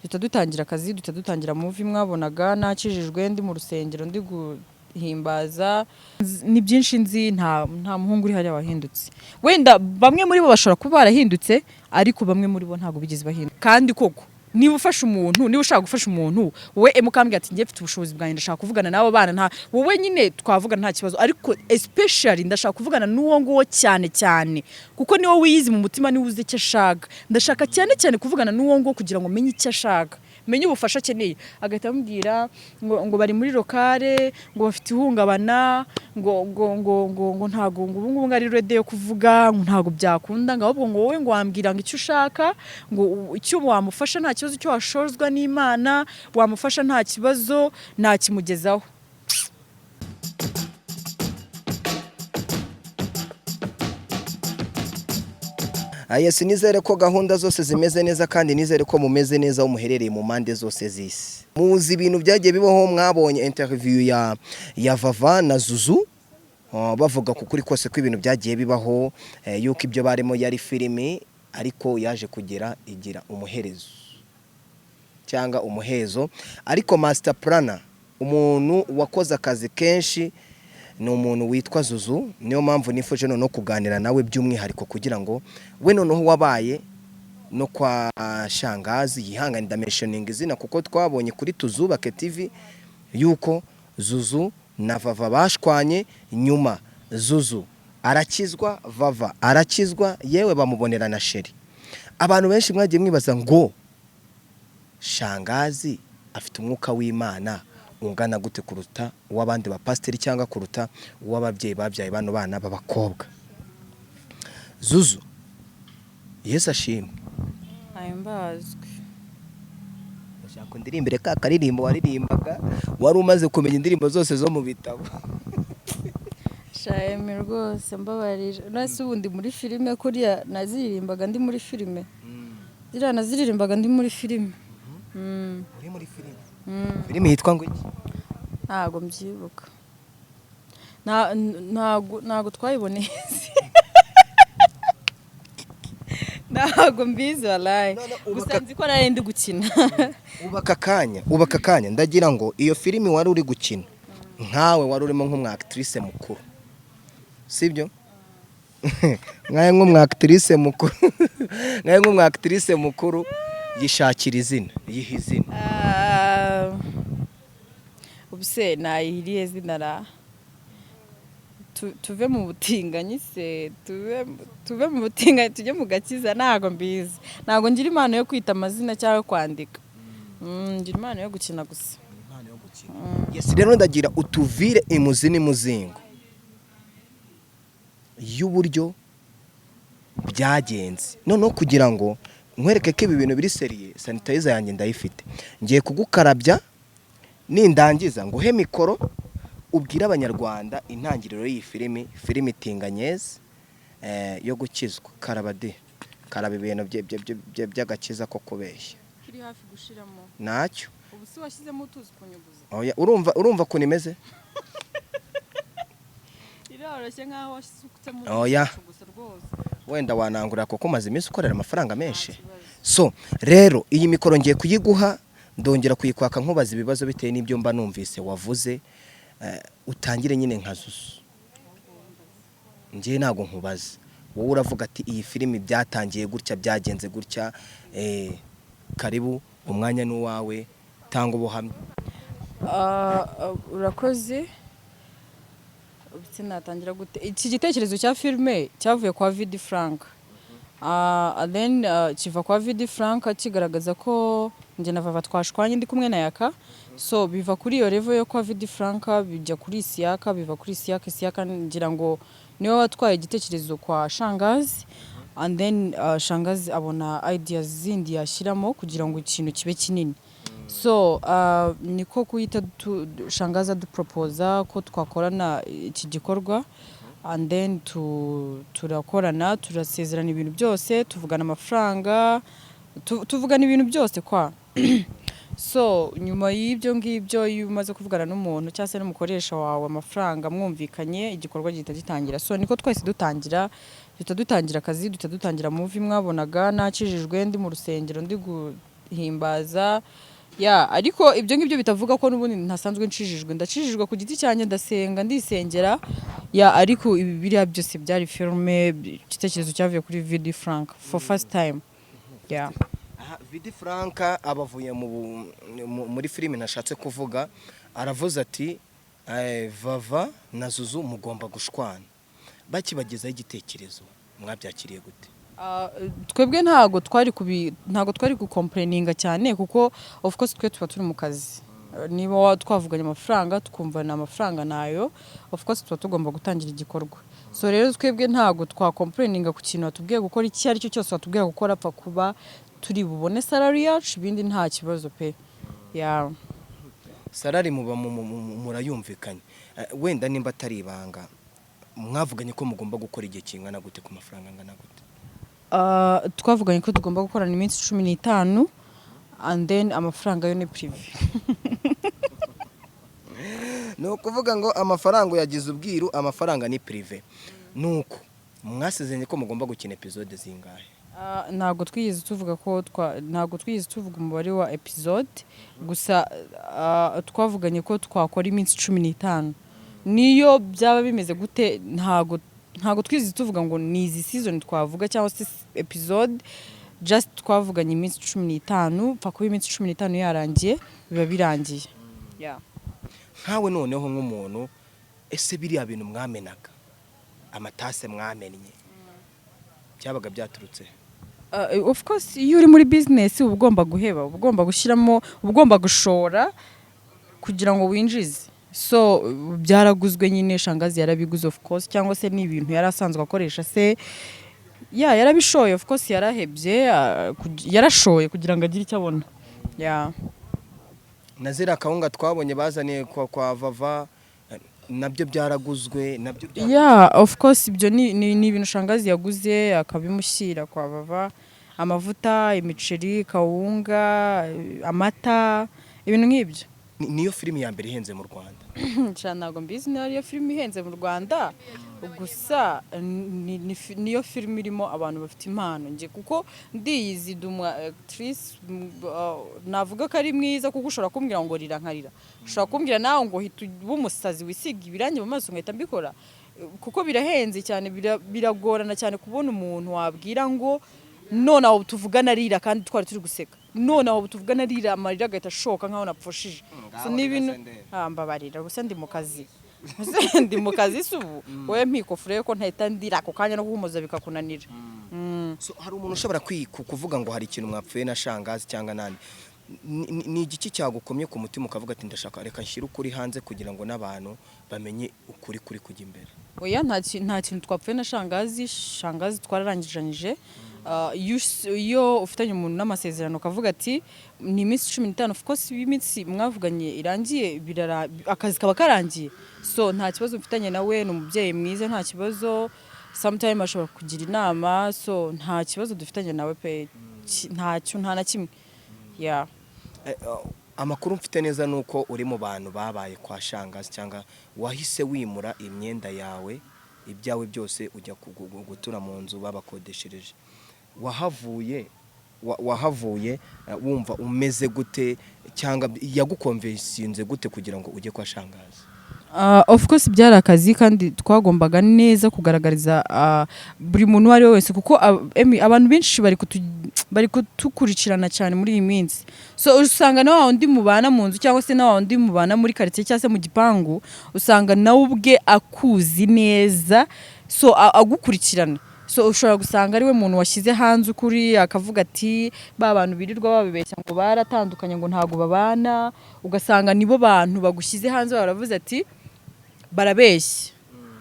duhita dutangira akazi, duhita dutangira movie mwabonaga nakijijwe ndi mu rusengero ndi guhimbaza. Ni byinshi nzi, nta muhungu uri hariya wahindutse. Wenda bamwe muri bo bashobora kuba barahindutse, ariko bamwe muri bo ntago bigeze bahinduka. Kandi koko niba ufasha umuntu, niba ushaka gufasha umuntu, wowe emukambye ati ngiye mfite ubushobozi bwanjye ndashaka kuvugana n'abo bana, nta wowe nyine twavugana nta kibazo, ariko especially ndashaka kuvugana n'uwo nguwo cyane cyane, kuko niwo wiyizi mu mutima, niwe uzi icyo ashaka. Ndashaka cyane cyane kuvugana n'uwo nguwo kugira ngo menye icyo ashaka, menye ubufasha akeneye. Agahita amubwira ngo bari muri lokale, ngo bafite ihungabana, ngo ntago ubu ngubu ari ready yo kuvuga, ngo ntago byakunda, ngo ahubwo ngo wowe ngo wambwira ngo icyo ushaka, ngo icyo wamufasha nta kibazo, icyo washozwa n'Imana wamufasha nta kibazo, nakimugezaho. Yes, nizere ko gahunda zose zimeze neza, kandi nizere ko mumeze neza aho muherereye mu mande zose z'isi. Muzi ibintu byagiye bibaho, mwabonye interview ya Vava na Zouzou bavuga ku kuri kose ko ibintu byagiye bibaho, yuko ibyo barimo yari filimi, ariko yaje kugira igira umuherezo cyangwa umuhezo. Ariko master planner, umuntu wakoze akazi kenshi, ni umuntu witwa Zouzou. Niyo mpamvu nifuje no kuganira nawe by'umwihariko kugira ngo we noneho wabaye no kwa Shangazi yihangane ndamentioning izina, kuko twabonye kuri Tuzubake TV yuko Zouzou na Vava bashwanye, nyuma Zouzou arakizwa, Vava arakizwa, yewe bamubonera na sheri. Abantu benshi mwagiye mwibaza ngo Shangazi afite umwuka w'Imana ungana gute kuruta uw'abandi ba pasiteri cyangwa kuruta uw'ababyeyi babyaye bano bana b'abakobwa. Zouzou, Yesu ashimwe. Ahimbazwe. Ndashaka ndirimbire ka karirimbo waririmbaga, wari umaze kumenya indirimbo zose zo mu bitabo. Shayeme rwose mbabarije. Nase ubundi muri filime kuriya naziririmbaga ndi muri filime. Zira naziririmbaga ndi muri filime. Uri muri filime? Filime yitwa ngo iki? Ntago mbyibuka. Ntago twayiboneye. Ntago mbizi wallahi. Gusa nzi ko nari ndi gukina. Ubaka kanya ndagira ngo iyo filime wari uri gukina, nkawe wari urimo nk'umwactrice mukuru, sibyo? Nkaye nk'umwactrice mukuru yishakira izina, yiha izina. Ubuse nayihiriye zina ra tuve mu butinganyi se, tuve mu butinganyi tujye mu gakiza. Ntago mbizi, ntago ngira impano yo kwita amazina cyangwa kwandika, ngira impano yo gukina gusa. Yes, rero ndagira utuvire imuzi n'umuzingo y'uburyo byagenze, noneho kugira ngo nkwereke ko ibi bintu biri seriye. Sanitizer yanjye ndayifite, ngiye kugukarabya, nindangiza ngo he mikoro ubwira abanyarwanda intangiriro y'iyi filimi Tinganyeze yo gukizwa. Karabade, karaba ibintu by'agakiza ko kubeshya. Kiri hafi gushiramo. Nacyo. Ubu si washyizemo utuzi kunyuguza. Oya, urumva ko nimeze? Iroroshye nkaho washyizemo gusa rwose. Wenda wanangurira kuko maze iminsi ukorera amafaranga menshi. So, rero iyi mikoro ngiye kuyiguha, ndongera kuyikwaka nkubaza ibibazo bitewe n'ibyo mba numvise wavuze. Utangire nyine nka Zouzou. Ngiye ntago nkubaza, wowe uravuga ati iyi filimi byatangiye gutya, byagenze gutya. Karibu, umwanya n'uwawe, tanga ubuhamya. Urakoze. Ubitse natangira gute? Iki gitekerezo cya filime cyavuye kwa Vidi Frank. Then kiva kwa Vidi Frank kigaragaza ko nje na Vava twashwanye ndi kumwe na Yaka. So biva kuri iyo level yo kwa Vidi Frank bijya kuri Siyaka, biva kuri Siyaka ngira ngo niwe watwaye igitekerezo kwa Shangazi. And then Shangazi abona ideas zindi yashiramo kugira ngo ikintu kibe kinini. So niko kuyita Shangazi duproposa ko twakorana iki gikorwa, and then turakorana, turasezerana ibintu byose, tuvugana amafaranga, tuvugana ibintu byose kwa. So nyuma y'ibyo ngibyo iyo umaze kuvugana n'umuntu cyangwa se n'umukoresha wawe amafaranga mwumvikanye, igikorwa gihita gitangira. So niko twese dutangira akazi, dutangira movie mwabonaga nakijijwe ndi mu rusengero ndi kwihimbaza ya ariko ibyo ngibyo bitavuga ko n'ubundi ntasanzwe ncijijwe ndacishijwe ku giti cyanjye ndasenga ndisengera ya ariko ibi biriya byose byari filme igitekerezo cyavuye kuri Vidi Frank for first time ya Vidi Frank abavuye muri filime nashatse kuvuga aravuze ati Vava na Zouzou mugomba gushwana bakibagezaho igitekerezo mwabyakiriye gute? Twebwe ntago twari gukomplaininga cyane kuko of course twe tuba turi mu kazi niba twavuganye amafaranga tukumva na amafaranga nayo of course tuba tugomba gutangira igikorwa so rero twebwe ntago twakomplaininga ku kintu batubwiye gukora iki ari cyo cyose batubwiye gukora apfa kuba turi bubone salary yacu ibindi nta kibazo pe ya salary muba murayumvikanye wenda nimba atari ibanga mwavuganye ko mugomba gukora igihe kingana gute ku mafaranga angana gute? Twavuganye ko tugomba gukorana iminsi 15 and then amafaranga yo ni privé. No kuvuga ngo amafaranga yagize ubwiru amafaranga ni privé. Nuko mwasezeranye ko mugomba gukina episode zingahe? Ntago twigeze tuvuga umubare wa episode gusa twavuganye ko twakora iminsi 15 niyo byaba bimeze gute ntago twizi tuvuga ngo ni izi season twavuga cyangwa se episode just twavuganye iminsi 15 pako iminsi 15 yarangiye biba birangiye yeah. Nkawe noneho nk'umuntu ese biriya bintu mwamenaga amatase mwamennye byabaga byaturutse of course iyo uri muri business ugomba guheba ugomba gushyiramo ugomba gushora kugira ngo winjize so byaraguzwe nyine Shangazi yarabiguze of course cyangwa se ni ibintu yarasanzwe akoresha se ya yarabishoye of course yarahebye yarashoye kugira ngo agire icyo abona ya nazira kawunga twabonye bazaniye kwa Vava nabyo byaraguzwe nabyo ya of course ibyo ni ibintu Shangazi yaguze akabimushyira kwa Vava amavuta imiceri kawunga amata ibintu nk'ibyo niyo filime ya mbere ihenze mu Rwanda cyane ntago mbizi niyo filime ihenze mu Rwanda gusa niyo filime irimo abantu bafite impano nge kuko ndiyizi dumwa actrice navuga ko ari mwiza kuko ushobora kumbwira ngo rira nkarira ushobora kumbwira nawe ngo hita bumusazi wisiga ibirange mu maso ngahita mbikora kuko birahenze cyane biragorana cyane kubona umuntu wabwira ngo none aho tuvugana arira kandi twari turi guseka none aho tuvugana arira amarira agahita ashoka nkaho napfushije so n'ibintu mbabarira gusa ndi mu kazi subu wowe mpikofure ko ntahita ndira ako kanya no guhumuza bikakunanira so hari umuntu ushobora kuvuga ngo hari ikintu mwapfuye na Shangazi cyangwa nani ni igiki cyagukomye ku mutima ukavuga ati ndashaka reka nshyira ukuri hanze kugira ngo n'abantu bamenye ukuri kujya imbere? Oya nta kintu twapfuye na Shangazi twararangijanyije iyo ufitanye umuntu n'amasezerano ukavuga ati ni iminsi 15 of course iminsi mwavuganye irangiye akazi kaba karangiye so nta kibazo mfitanye nawe n'umubyeyi mwiza nta kibazo sometime ashobora kugira inama so nta kibazo dufitanye nawe pe nta na kimwe yeah. Amakuru mfite neza nuko uri mu bantu babaye kwa Shangazi cyangwa wahise wimura imyenda yawe ibyawe byose ujya gutura mu nzu babakodeshereje wahavuye wumva umeze gute cyangwa yagukonvensinze gute kugira ngo ujye kwa Shangazi? Of course byari akazi kandi twagombaga neza kugaragariza buri muntu wari wese kuko abantu benshi bari kutukurikirana cyane muri iyi minsi so usanga nawe undi mubana mu nzu cyangwa se nawe undi mubana muri quartier cyangwa se mu gipangu usanga nawe ubwe akuzi neza so agukurikirana so ushobora gusanga ari we muntu washyize hanze ukuri akavuga ati ba bantu birirwa babibeshya ngo baratandukanye ngo ntago babana ugasanga nibo bantu bagushyize hanze baravuze ati barabeshya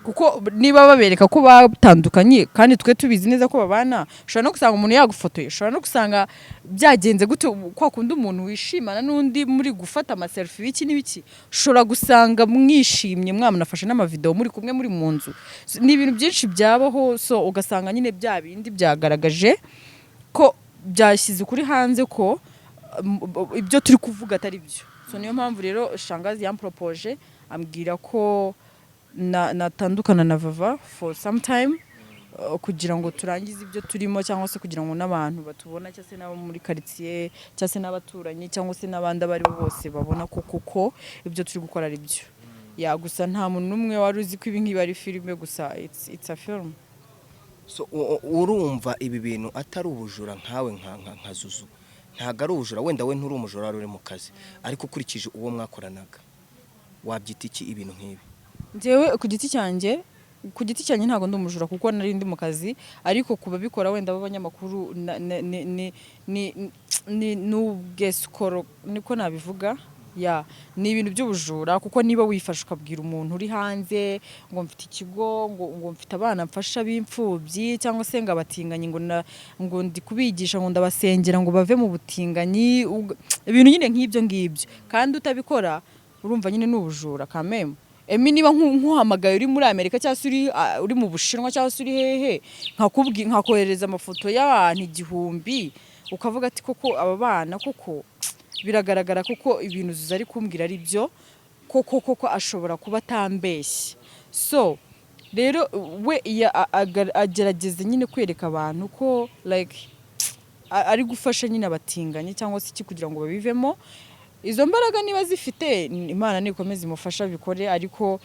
kuko niba babereka ko batandukanye kandi twe tubizi neza ko babana ushobora no gusanga umuntu yagufotoye ushobora no gusanga byagenze gute kwa kundi umuntu wishimana n'undi muri gufata ama selfie biki n'ibiki ushobora gusanga mwishimye mwamunafashe n'amavideo muri kumwe muri mu nzu ni ibintu byinshi byabaho so ugasanga nyine bya bindi byagaragaje ko byashyize kuri hanze ko ibyo turi kuvuga atari byo so niyo mpamvu rero Shangazi yampropoje ambwira ko natandukana na Vava for some time kugira ngo turangize ibyo turimo cyangwa se kugira ngo n'abantu batubona cyangwa se n'abo muri quartier cyangwa se n'abaturanyi cyangwa se n'abandi abari bo bose babona ko kuko ibyo turi gukora ari byo ya gusa nta muntu n'umwe wari uzi ko ibi ngibi ari filime gusa it's a film. So urumva ibi bintu atari ubujura nkawe nka Zouzou ntago ari ubujura wenda we nturi umujura uri mu kazi ariko ukurikije uwo mwakoranaga wabyita iki ibintu nk'ibi? Njyewe ku giti cyanjye ntago ndi umujura kuko nari ndi mu kazi ariko kuba bikora wenda b'abanyamakuru ni n'ubwesukoro niko nabivuga ya ni ibintu by'ubujura kuko niba wifasha ukabwira umuntu uri hanze ngo mfite ikigo ngo mfite abana mfasha b'imfubyi cyangwa se ngo abatinganyi ngo ndi kubigisha ngo ndabasengera ngo bave mu butinganyi ibintu nyine nk'ibyo ngibyo kandi utabikora urumva nyine n'ubujura kameme. Niba nkuhamagaye uri muri Amerika cyangwa se uri mu Bushinwa cyangwa se uri hehe nkakohereza amafoto y'abantu 1000 ukavuga ati koko aba bana koko biragaragara kuko ibintu zari kumbwira ari byo koko ashobora kuba atambeshye. So rero we agerageza nyine kwereka abantu ko like ari gufasha nyine abatinganye cyangwa se iki kugira ngo babivemo. Izo mbaraga niba zifite Imana nikomeza imufasha bikore ariko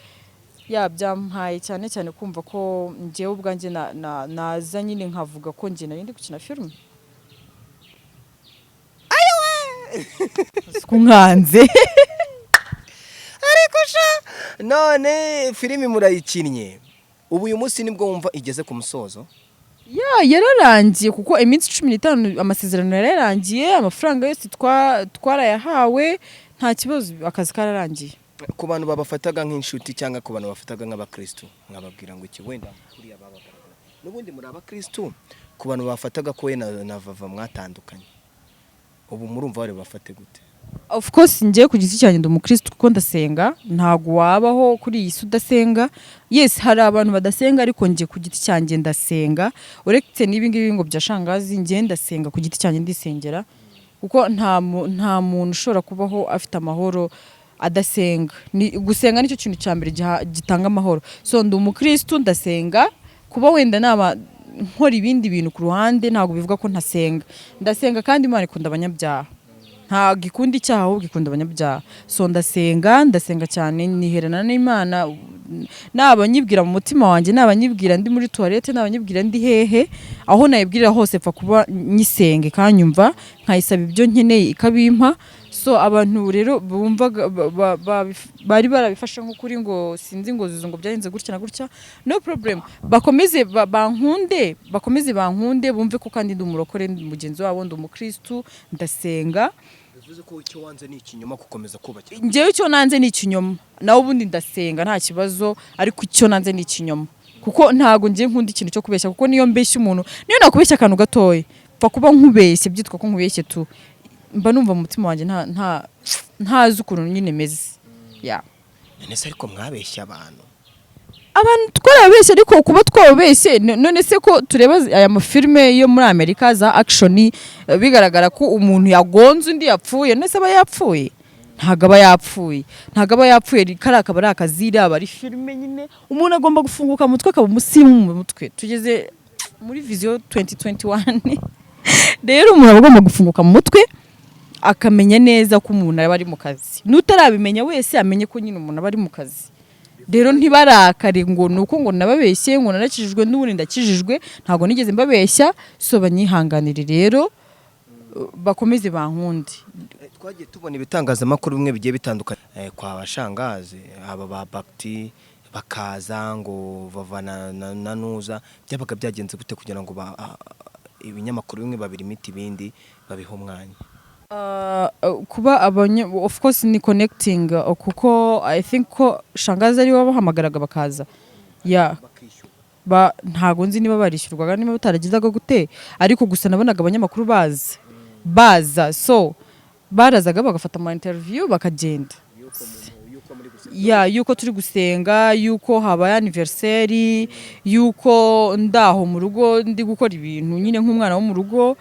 yabyampaye cyane cyane kumva ko ngewe ubwanjye naza nyine nkavuga ko nge narindi gukina film. Hanze ariko sha none filimi murayikinnye ubu uyu munsi nibwo wumva igeze ku musozo? Yararangiye kuko iminsi 15 amasezerano yararangiye amafaranga yose twarayahawe nta kibazo akazi kararangiye. Ku bantu babafataga nk'inshuti cyangwa ku bantu bafataga nk'abakristo nkababwira ngo iki wenda kuri ababagaragara n'ubundi muri abakristo ku bantu bafataga ko we na Vava mwatandukanye ubu murumva bari bafate gute? Of course ngiye ku giti cyanjye ndi umukristo kuko ndasenga ntago wabaho kuri iyi udasenga. Yes hari abantu badasenga ariko ngiye ku giti cyanjye ndasenga uretse n'ibingibi ngo bya Shangazi ngiye ndasenga ku giti cyanjye ndisengera kuko nta muntu ushobora kubaho afite amahoro adasenga. Gusenga nicyo kintu cya mbere gitanga amahoro. So ndi umukristo ndasenga kuba wenda naba nkora ibindi bintu ku ruhande ntago bivuga ko ntasenga. Ndasenga kandi Imana ikunda abanyabyaha nta gikundi icyaha ahubwo ikunda abanyabyaha. So ndasenga cyane niherana n'Imana nabanyibwira mu mutima wanjye nabanyibwira ndi muri toilette nabanyibwira ndi hehe aho nayibwirira hose pfa kuba nyisenge kanyumva nkayisaba ibyo nkeneye ikabimpa. So abantu rero bumvaga bari barabifasha nko kuri ngo sinzi ngo Zouzou ngo byagenze gutya na gutya no problem bakomeze bankunde bumve ko kandi ndi umurokore mugenzi wabo ndi umukristo ndasenga. Bivuze ko icyo wanze ni ikinyoma gukomeza kubakira. Ngewe icyo nanze ni ikinyoma nawe ubundi ndasenga nta kibazo ariko icyo nanze ni ikinyoma kuko ntago ngiye nkunda ikintu cyo kubeshya kuko niyo mbeshya umuntu niyo nakubeshya akantu gatoye pfa kuba nkubeshye byitwa ko nkubeshye tu mba numva mu mutima wanjye ntazi ukuntu nyine meze ya. Nese ariko mwabeshya abantu twarabeshye ariko kuba twabeshye none se ko tureba aya mafilme yo muri Amerika za action bigaragara ko umuntu yagonze undi yapfuye nese aba yapfuye ntago aba yapfuye kara akaba ari akazira aba ari filme nyine umuntu agomba gufunguka mu mutwe akaba umusimu mu mutwe. Tugeze muri vision 2021 rero umuntu agomba gufunguka mu mutwe akamenya neza ko umuntu aba ari mu kazi n'utarabimenya wese amenye ko nyine umuntu aba ari mu kazi. Rero ntibarakare ngo nuko ngo nababeshye ngo narakijijwe n'ubundi ndakijijwe ntago nigeze mbabeshya. So banyihanganire rero bakomeze bankunde. Twagiye tubona ibitangazamakuru bimwe bigiye bitandukanye kwa Bashangazi aba ba Bakti bakaza ngo Vava na Nuza byabaga byagenze gute kugira ngo ibinyamakuru bimwe babiri imiti bindi babiho umwanya? Kuba of course ni connecting kuko I think ko Shangazi ari bahamagaraga bakaza ntago nzi niba barishyurwaga niba bataragizaga gute ariko gusa nabonaga abanyamakuru baza so barazaga bagafata ama interview bakagenda yuko turi gusenga yuko habaye anniversaire yuko ndaho mu rugo ndi gukora ibintu nyine nk'umwana wo mu rugo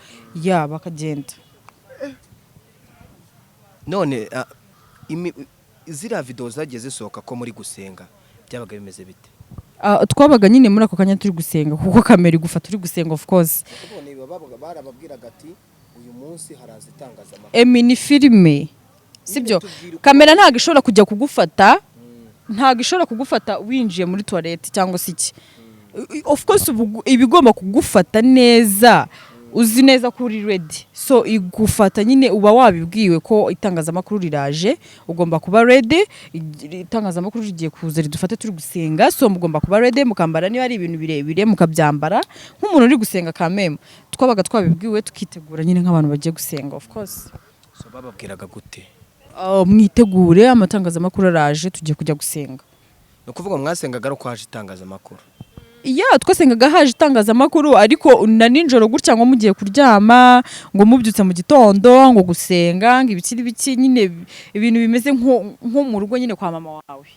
bakagenda. None ziriya video zagiye zisohoka ko muri gusenga byabaga bimeze bite? twabaga nyine muri ako kanya turi gusenga kuko kamera igufata turi gusenga of course. Barababwiraga ati uyu munsi haraza itangazamakuru. Ni filime sibyo, kamera ntabwo ishobora kujya kugufata, ntabwo ishobora kugufata winjiye muri toilette cyangwa se iki. Of course ibigomba kugufata neza, uzi neza ko uri ready, so igufata nyine uba wabibwiwe ko itangazamakuru riraje, ugomba kuba ready. Itangazamakuru rigiye kuza ridufate turi gusenga, so mugomba kuba ready, mukambara niba ari ibintu birebire mukabyambara nk'umuntu uri gusenga kameme. Twabaga twabibwiwe tukitegura nyine nk'abantu bagiye gusenga of course. So bababwiraga gute? Mwitegure amatangazamakuru araje tugiye kujya gusenga. No kuvuga mwasengaga ko haje itangazamakuru. Twasengaga haje itangazamakuru, ariko na ninjoro gutya ngo mugiye kuryama, ngo mubyutse mu gitondo ngo gusenga, ngo ibiki nyine ibintu bimeze nko mu rugo nyine kwa mama wawe.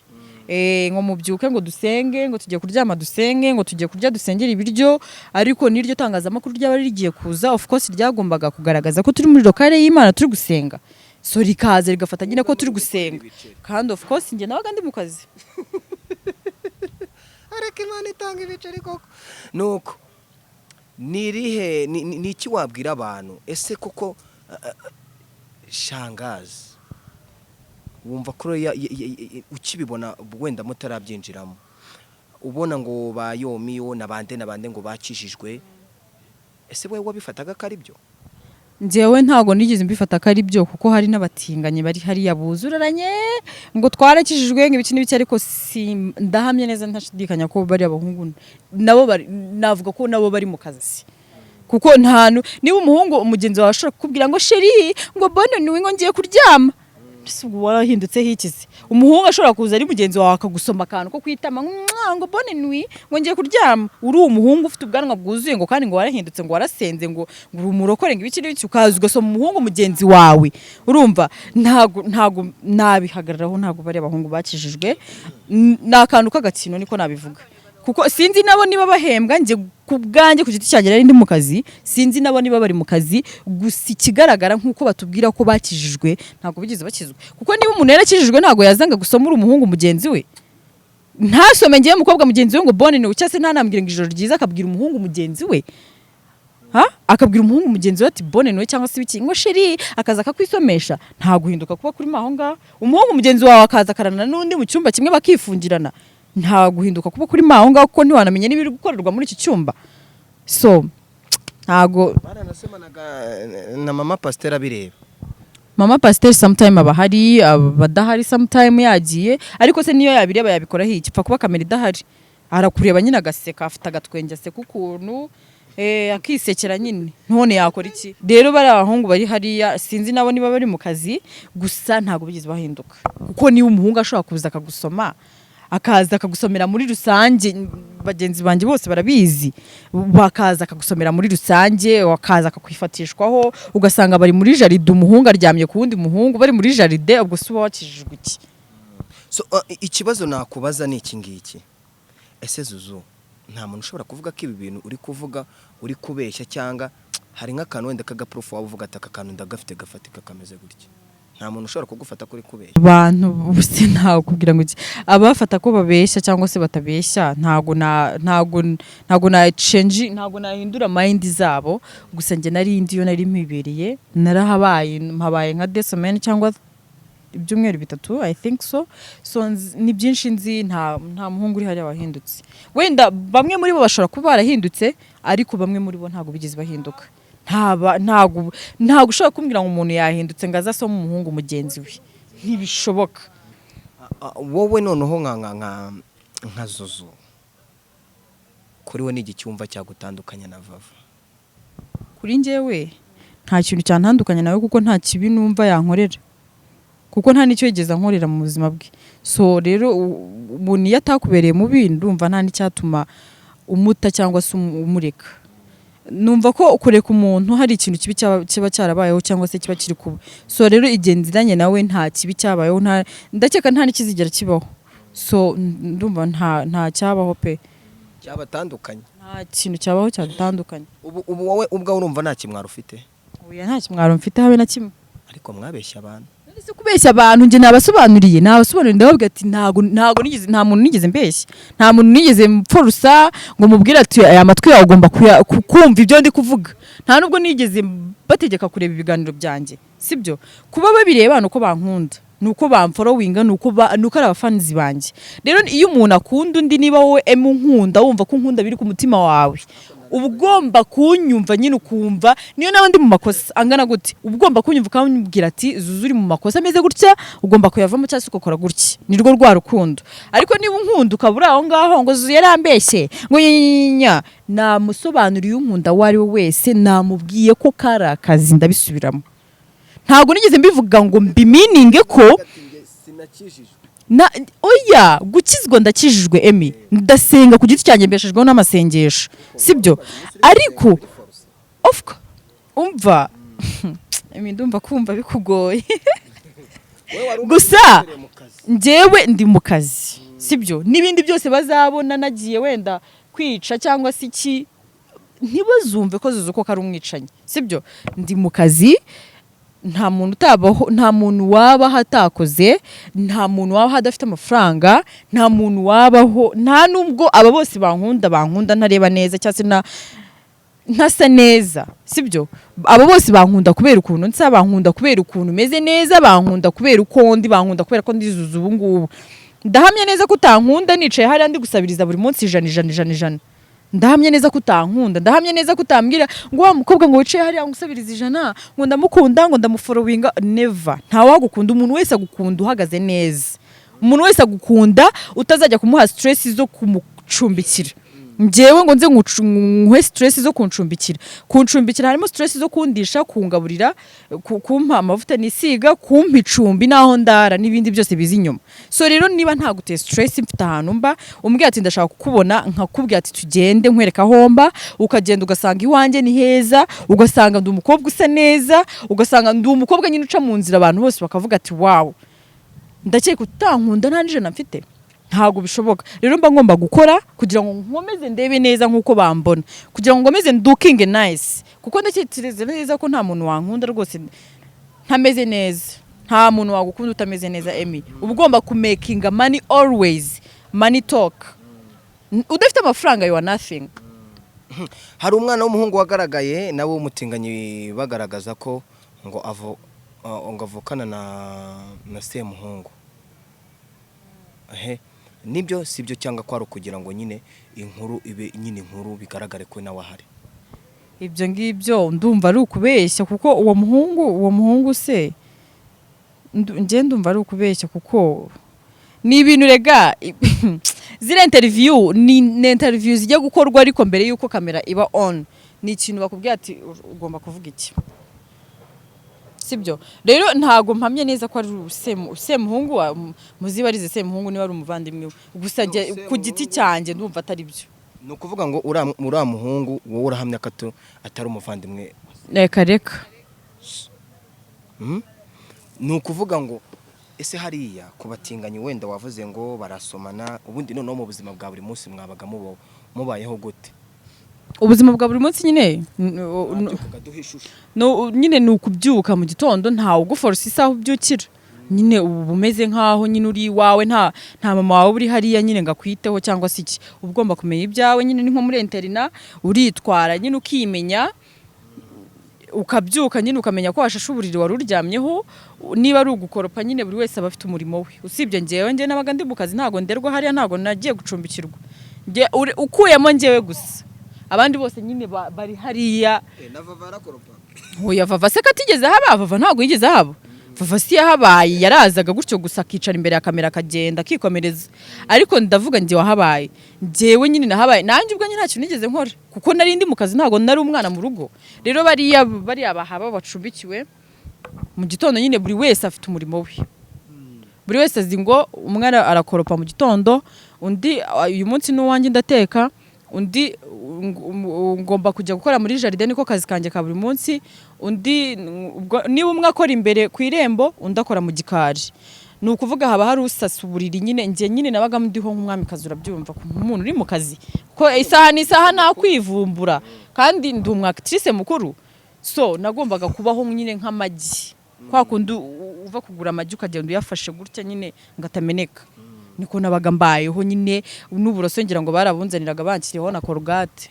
Ngo mubyuke ngo dusenge, ngo tugiye kuryama dusenge, ngo tugiye kurya dusengera ibiryo. Ariko niryo tangazamakuru ryaba rigiye kuza of course ryagombaga kugaragaza ko turi muri lokale y'Imana turi gusenga, so rikaza rigafata nyine ko turi gusenga, kandi of course njye nabaga ndi mu kazi. Areke Imana itanga ibiceri koko. Nuko nirihe ni iki wabwira abantu? Ese koko Shangazi wumva ko ukibibona wenda mutarabyinjiramo, ubona ngo bayomiyo nabande ngo bakishijwe, ese wewe wabifataga ko ari byo? Njyewe ntago nigeze mbifata ko ari byo, kuko hari n'abatinganye bari hariya buzuraranye ngo twarakijijwe nk'ibiki n'ibiki, ariko ndahamye neza ntashidikanya ko bari abahungu nabo navuga ko nabo bari mu kazi. Kuko niba umuhungu umugenzi wawe ashobora kukubwira ngo sheri ngo bone niwe ngo ngiye kuryama, ubwo warahindutse hikize. Umuhungu ashobora kuza ari mugenzi wawe akagusoma akantu ko kwitama ngo bone niwe ngo ngiye kuryama, uri umuhungu ufite ubwanwa bwuzuye ngo kandi ngo warahindutse ngo warasenze ngo urumurokore ngo ibiki n'ibiki, ukaza ugasoma umuhungu mugenzi wawe. Urumva ntago nabihagararaho, ntago bari abahungu bakijijwe. Nakantu k'agakino niko nabivuga, kuko sinzi nabo niba bahembwa. Nje kubwanjye ku giti cyanjye nari ndi mu kazi, sinzi nabo niba bari mu kazi. Gusa ikigaragara nk'uko batubwira ko bakijijwe, ntago bigeze bakizwa. Kuko niba umuntu yarakijijwe ntago yazanga gusoma uri umuhungu mugenzi we, ntasome ngiye umukobwa mugenzi we ngo bone ni ucyase, ntanambwira ngo ijoro ryiza, akabwira umuhungu mugenzi we akabwira umuhungu mugenzi we ati bone niwe cyangwa se ibiki ngo sheri, akaza akakwisomesha. Nta guhinduka kuba kuri maho ngaho. Umuhungu mugenzi wawe akaza akarana n'undi mu cyumba kimwe bakifungirana, nta guhinduka kuba kuri maho ngaho, kuko ntiwanamenye n'ibiri gukorerwa muri iki cyumba. So ntago baranasemanaga na mama pasteur abireba. Mama pasteur sometime abahari, abadahari sometime yagiye, ariko se niyo yabireba yabikora hiki? Pfa kuba kamera idahari, arakureba nyine agaseka, afite agatwenge aseka ukuntu akisekera nyine, none yakora iki? Rero bari abahungu bari hariya, sinzi nabo niba bari mu kazi, gusa ntago bigeze bahinduka. Kuko niba umuhungu ashobora kuza akagusoma, akaza akagusomera muri rusange, bagenzi banjye bose barabizi, bakaza akagusomera muri rusange, wakaza akakwifatishwaho, ugasanga bari muri jaride, umuhungu aryamye ku wundi muhungu bari muri jaride, ubwo se uba wakijijwe iki? So ikibazo nakubaza ni iki ngiki, ese Zouzou nta muntu ushobora kuvuga ko ibi bintu uri kuvuga uri kubeshya, cyangwa hari nk'akantu wenda kagaprof waba uvuga ati aka kantu ndagafite gafatika kameze gutya? Nta muntu ushobora kugufata kuri kubeshya. Abantu bose ntago kugira ngo abafata ko babeshya cyangwa se batabeshya, ntago na change, ntago nahindura mind zabo. Gusa nge nari ndi yo nari mpibereye, mpabaye nka desomen cyangwa ibyumweru bitatu, I think so. So ni byinshi nzi, nta muhungu uri hari wahindutse. Wenda bamwe muri bo bashobora kuba barahindutse, ariko bamwe muri bo ntago bigeze bahinduka. Ntago ushobora kumbwira ngo umuntu yahindutse ngo azasoma umuhungu mugenzi we, ntibishoboka. Wowe noneho nka Zouzou, kuri we n'igi cyumva cyagutandukanya na Vava? Kuri njyewe nta kintu cyantandukanya nawe, kuko nta kibi numva yankorera, kuko nta nicyo yigeze ankorera mu buzima bwe. So rero umuntu iyo atakubereye mubi, ndumva nta n'icyatuma umuta cyangwa se umureka. Numva ko kureka umuntu hari ikintu kibi kiba cyarabayeho cyangwa se kiba kiri kuba. So rero igenziranye nawe nta kibi cyabayeho, ndakeka nta n'ikizigera kibaho. So ndumva nta cyabaho pe cyabatandukanye, nta kintu cyabaho cyadutandukanye. Ubu wowe ubwawe urumva nta kimwaro ufite? Oya, nta kimwaro mfite habe na kimwe. Ariko mwabeshya abantu. ese kubeshya abantu nje nabasobanuriye ndavuga ati ntago nigeze nta muntu nigeze mbeshya nta muntu nigeze mpforusa ngo mubwire ati aya matwi yawe ugomba kumva ibyo ndi kuvuga nta nubwo nigeze bategeka kureba ibiganiro byanjye sibyo kuba babireba nuko bankunda nuko bamfollowinga nuko ari abafanizi banjye rero iyo umuntu akunda undi niba wowe nkunda wumva ko nkunda biri ku mutima wawe ubugomba kunyumva nyine ukumva niyo nawe ndi mu makosa angana gute ubugomba kunyumva ukambwira ati Zouzou uri mu makosa ameze gutya ugomba kuyavamo cyangwa se ugakora gutya nirwo rwa rukundo ariko niba unkunda ukabura aho ngaho ngo Zouzou yarambeshye ngo nyinya namusobanuriye unkunda wari we wese namubwiye ko kari akazi ndabisubiramo ntago nigeze mbivuga ngo mbimininge ko oya gukizwa ndakijijwe Emi ndasenga ku giti cyanjye mbeshejweho n'amasengesho sibyo ariko umva Emi ndumva kumva bikugoye gusa njyewe ndi mu kazi sibyo n'ibindi byose bazabona nagiye wenda kwica cyangwa se iki ntibazumve ko Zouzou ko kari umwicanyi sibyo ndi mu kazi nta muntu waba hatakoze nta muntu waba hadafite amafaranga nta muntu wabaho nta nubwo aba bose bankunda ntareba neza cyangwa se ntasa neza sibyo abo bose bankunda kubera ukuntu nsa bankunda kubera ukuntu meze neza bankunda kubera uko ndi bankunda kubera ko ndi Zouzou ubu ngubu ndahamya neza ko utankunda nicaye hariya ndi gusabiriza buri munsi ijana ndahamye neza kutankunda ndahamye neza kutambwira ngo wa mukobwa ngo wicaye hariya ngusabiriza ijana ngo ndamukunda ngo ndamufollowinga never nta wagukunda umuntu wese agukunda uhagaze neza umuntu wese agukunda utazajya kumuha stress zo kumucumbikira njyewe ngo nze nkuhe stress zo kuncumbikira harimo stress zo kundisha kungaburira kumpa amavuta nisiga kumpa icumbi naho ndara n'ibindi byose bizi inyuma so rero niba nta gute stress mfite ahantu mba umbwiye ati ndashaka kukubona nkakubwira ati tugende nkwereka homba ukagenda ugasanga iwanjye ni heza ugasanga ndi umukobwa usa neza ugasanga ndi umukobwa nyine uca mu nzira abantu bose bakavuga ati wow ndakeka utankunda nta n'ijana mfite ntago bishoboka rero mba ngomba gukora kugira ngo nkomeze ndebe neza nkuko bambona kugira ngo ngomeze ndukinge nice kuko ndakitekereza neza ko nta muntu wankunda rwose ntameze neza nta muntu wagukunda utameze neza Emi ubugomba ku making money always money talk udafite amafaranga you are nothing hari umwana w'umuhungu wagaragaye nawe w'umutinganyi bagaragaza ko ngo avukana na semuhungu nibyo sibyo cyangwa kwaro kugira ngo nyine inkuru ibe nyine inkuru bigaragare ko nawe ahari ibyo ngibyo ndumva ari ukubeshya kuko uwo muhungu se nje ndumva ari ukubeshya kuko ni ibintu rega zira interview ni interview zijya gukorwa ariko mbere yuko kamera iba on ni ikintu bakubwira ati ugomba kuvuga iki sibyo rero ntago mpamye neza ko ari semuhungu muzibarize semuhungu niba ari umuvandimwe gusa ku giti cyanjye ndumva atari byo ni ukuvuga ngo uriya muhungu wowe urahamya ko atari umuvandimwe reka ni ukuvuga ngo ese hariya ku batinganyi wenda wavuze ngo barasomana ubundi noneho mu buzima bwa buri munsi mwabaga mubayeho gute ubuzima bwa buri munsi nyine nyine ni ukubyuka mu gitondo ntawe uguforsa isaha ubyukira nyine ubu umeze nkaho nyine uri iwawe nta mama wawe uri hariya nyine ngakwiteho cyangwa se iki uba ugomba kumenya ibyawe nyine ni nko muri interina uritwara nyine ukimenya ukabyuka nyine ukamenya ko washashe uburiri wari uryamyeho niba ari ugukoropa nyine buri wese aba afite umurimo we usibye njyewe nabaga ndi mu kazi ntago nderwa hariya ntago nagiye gucumbikirwa ukuyemo njyewe gusa abandi bose nyine bari hariya na Vava arakoropa oya Vava se katigeze haba Vava ntago yigeze haba Vava si yahabaye yarazaga gutyo gusa akicara imbere ya kamera akagenda akikomereza ariko ndavuga njye wahabaye njyewe nyine nahabaye nanjye ubwo nyine nta kintu nigeze nkora kuko nari ndi mu kazi ntago nari umwana mu rugo rero bari abahaba bacumbikiwe mu gitondo nyine buri wese afite umurimo we buri wese azi ngo umwana arakoropa mu gitondo undi uyu munsi n'uwanjye ndateka undi ngomba kujya gukora muri jardin niko kazi kanje ka buri munsi undi niba umwe akora imbere ku irembo undi akora mu gikari ni ukuvuga haba hari usasa uburiri nyine njye nyine nabaga ndiho nk'umwami kazi urabyumva ku muntu uri mu kazi ko isaha n'isaha nta kwivumbura kandi ndi umwactrice mukuru so nagombaga kubaho nyine nk'amagi kwa kundi uva kugura amagi ukagenda uyafashe gutya nyine ngatameneka niko nabaga mbayeho nyine n'uburoso ngira ngo barabunzaniraga banshyiriyeho na korugate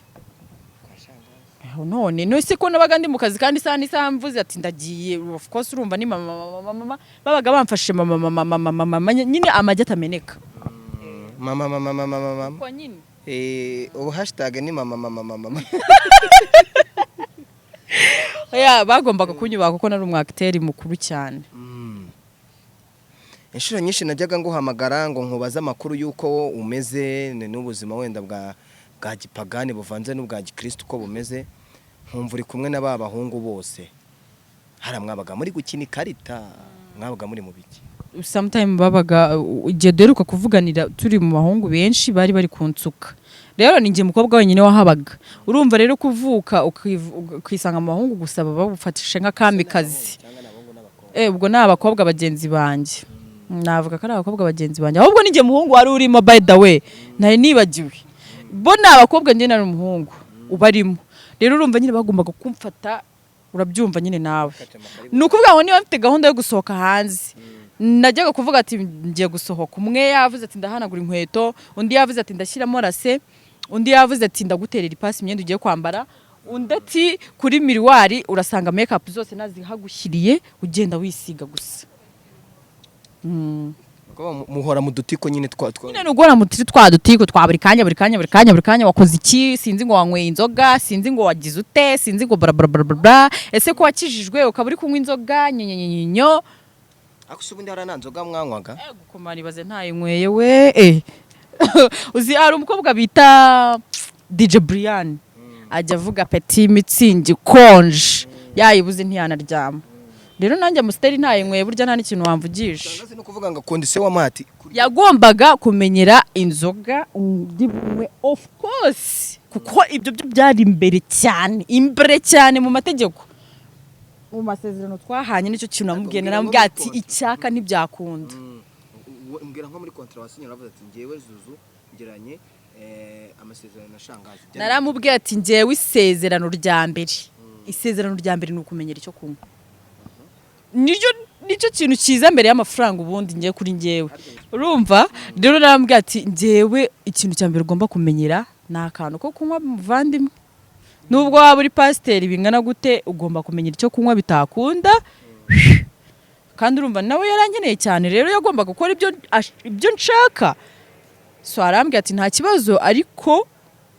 none nose ko nabaga ndi mu kazi kandi isaha mvuze ati ndagiye of course urumva ni mama babaga bamfashe mama nyine amagi atameneka mama kwa nyine ubu hashtag ni mama ya bagombaga kunyubaha kuko nari umwakiteri mukuru cyane. Inshuro nyinshi najyaga nguhamagara ngo nkubaze amakuru y'uko umeze n'ubuzima wenda bwa gipagani buvanze n'ubwa gikristo uko bumeze, nkumva uri kumwe na bahungu bose. Haramwabaga muri gukina ikarita, mwabaga muri mu biki? Sometime babaga igihe deruka kuvuganira turi mu bahungu benshi bari kunsuka. Rero ninjye mukobwa wenyine wahabaga. Urumva rero kuvuka ukisanga mu bahungu gusaba babufatisha nk'akamikazi. Ubwo n'abakobwa bagenzi banjye. Navuga ko ari abakobwa bagenzi banjye. Ahubwo ninjye muhungu wari urimo by the way. Nari nibagiwe. Bo n'abakobwa njye nari umuhungu ubarimo. Rero urumva nyine bagombaga kumfata urabyumva nyine nawe. Nukuvuga ngo niba mfite gahunda yo gusohoka hanze. Najyaga kuvuga ati ngiye gusohoka, umwe yavuze ati ndahanagura inkweto, undi yavuze ati ndashyiramo rase, undi yavuze ati ndaguterera ipasi imyenda ugiye kwambara, undi ati kuri miriwari urasanga makeup zose nazihagushyiriye ugenda wisiga gusa. Muhora mu dutiko nyine nyine nugora mu twa dutiko twa buri kanya wakoze iki, sinzi ngo wanyweye inzoga, sinzi ngo wagize ute, sinzi ngo bra ese ko wakijijwe ukaburi kunywa inzoga nyenyenyenyo. Akusubundi harananzoga mwanywaga? Gukomana ibaze ntayinyweye we. Uzi ari umukobwa bita DJ Brian. Ajya avuga petit mitsingi konje. Yayibuze ntiyanaryama. Rero nanjye musteri ntayinyweye burya nta n'ikintu wamvugisha. Shangazi no kuvuga ngo kondisiyo wa mati. Yagombaga kumenyera inzoga ndibwe of course. Kuko ibyo byari imbere cyane mu mategeko. Mu masezerano twahanye nicyo kintu namubwiye narambwiye ati icyaka ntibyakunda. Mbwira nko muri contrat wasinye uravuze ati ngewe Zouzou ngiranye amasezerano na Shangazi. Naramubwiye ati ngewe isezerano rya mbere ni ukumenyera icyo kunywa. Nicyo kintu cyiza mbere y'amafaranga ubundi ngiye kuri ngewe. Urumva? Rero narambwiye ati ngewe ikintu cya mbere ugomba kumenyera ni akantu ko kunywa muvandimwe. Nubwo waba uri pasiteri bingana gute ugomba kumenyera icyo kunywa bitakunda. Kandi urumva nawe yarankeneye cyane rero yagombaga gukora ibyo nshaka. So arambwiye ati nta kibazo ariko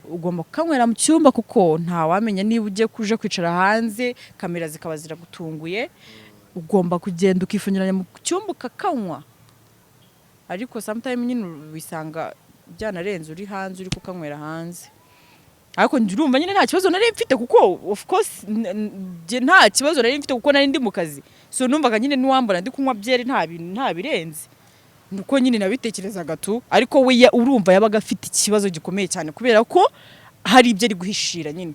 ugomba kukanywera mu cyumba kuko nta wamenya niba ugiye kuje kwicara hanze kamera zikaba ziragutunguye. Ugomba kugenda ukifungiranya mu cyumba ukakanywa. Ariko sometime nyine bisanga byanarenze uri hanze uri kukanywera hanze. Ariko ndurumva nyine nta kibazo nari mfite kuko of course nta kibazo nari mfite kuko nari ndi mu kazi. So numvaga nyine nuwambona ndi kunywa byeri nta birenze. Nuko nyine nabitekerezaga tu ariko we urumva yabaga afite ikibazo gikomeye cyane kubera ko hari ibyo ari guhishira nyine.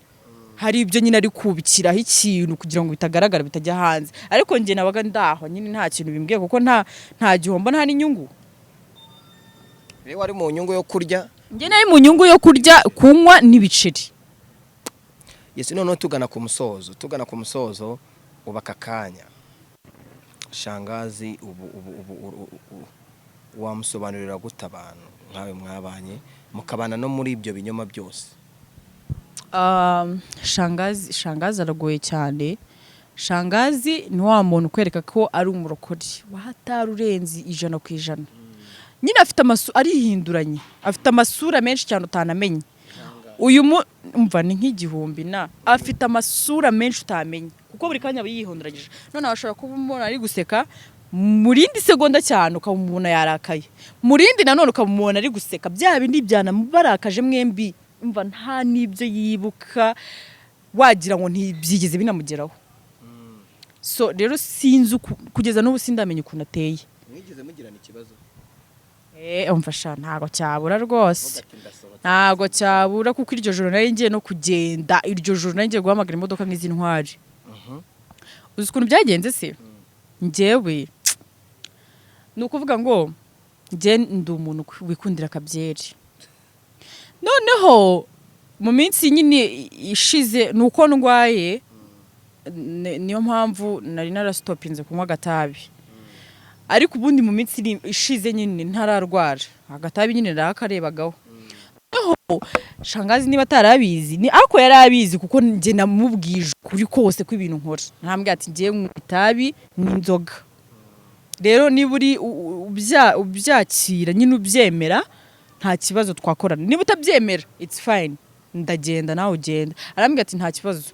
Hari ibyo nyine ari kubikiraho ikintu kugira ngo bitagaragara bitajya hanze. Ariko nge nabaga ndaho nyine nta kintu bimbwiye kuko nta gihombo nta n'inyungu. Rero wari mu nyungu yo kurya. Nge nari mu nyungu yo kurya kunywa n'ibiceri. Yesi none tugana ku musozo ubaka kanya. Shangazi ubu wamusobanurira gute abantu nkawe mwabanye mukabana no muri ibyo binyoma byose? Shangazi aragoye cyane. Shangazi ni wa muntu kwereka ko ari umurokori wahatarurenzi 100%. Nyine afite arihinduranye, afite amasura menshi cyane utanamenye. Uyu umva ni nk'igihumbi na afite amasura menshi utamenye kuko buri kanya yihonduranyije. None abashobora kuba umuntu ari guseka murindi segonda cyane ukamubona yarakaye, murindi nanone ukamubona ari guseka. Bya bindi byanamubarakaje mwembi umva nta nibyo yibuka wagira ngo ntibyigeze binamugeraho. So rero sinzi kugeza n'ubu sindamenye ukuntu ateye. Mwigeze mugirana ikibazo? Umfasha ntago cyabura rwose. Ntago cyabura kuko iryo joro nari ngiye no kugenda, iryo joro nari ngiye guhamagara imodoka nk'izi ntwari. Uzi ukuntu byagenze se? Ngewe nukuvuga ngo nge ndi umuntu wikundira akabyeri. Noneho mu minsi nyine ishize nuko ndwaye niyo mpamvu nari narastopinze kunywa agatabi ariko ubundi mu minsi ishize nyine ntararwara agatabi nyine rakarebagaho Shangazi niba atarabizi ni ako yarabizi kuko nje namubwije kuri kose ko ibintu nkora ntambwe ati ngiye mu itabi n'inzoga rero niburi ubyakira nyine ubyemera nta kibazo twakorana niba utabyemera it's fine ndagenda nawe ugenda arambwira ati nta kibazo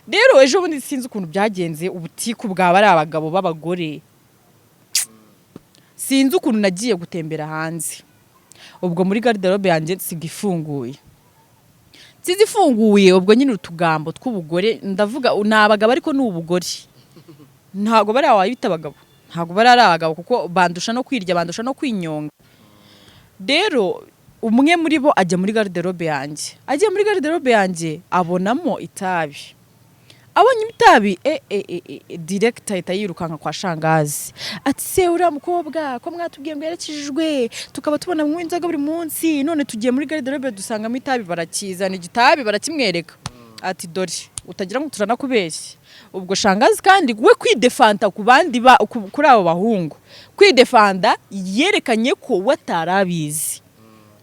rero ejo bundi sinzi ukuntu byagenze ubutiku bwaba ari abagabo b'abagore sinzi ukuntu nagiye gutembera hanze ubwo muri garderobe yanjye sigifunguye sizifunguye ubwo nyine utugambo tw'ubugore ndavuga nabagabo ariko n'ubugore ntago bari awayita abagabo ntago bari abagabo kuko bandusha no kwirya bandusha no kwinyonga rero umwe muri bo ajya muri garderobe yanjye abonamo itabi abonye itabi director ahita yirukanka kwa Shangazi ati se uriya mukobwa ko mwatubwiye ngo yarakijijwe tukaba tubona mu inzoga buri munsi none tugiye muri garderobe dusangamo itabi barakizana igitabi barakimwereka ati dore utagira ngo turanakubeshye ubwo Shangazi kandi we kwidefanta ku bandi kuri abo bahungu kwidefanda yerekanye ko watarabizi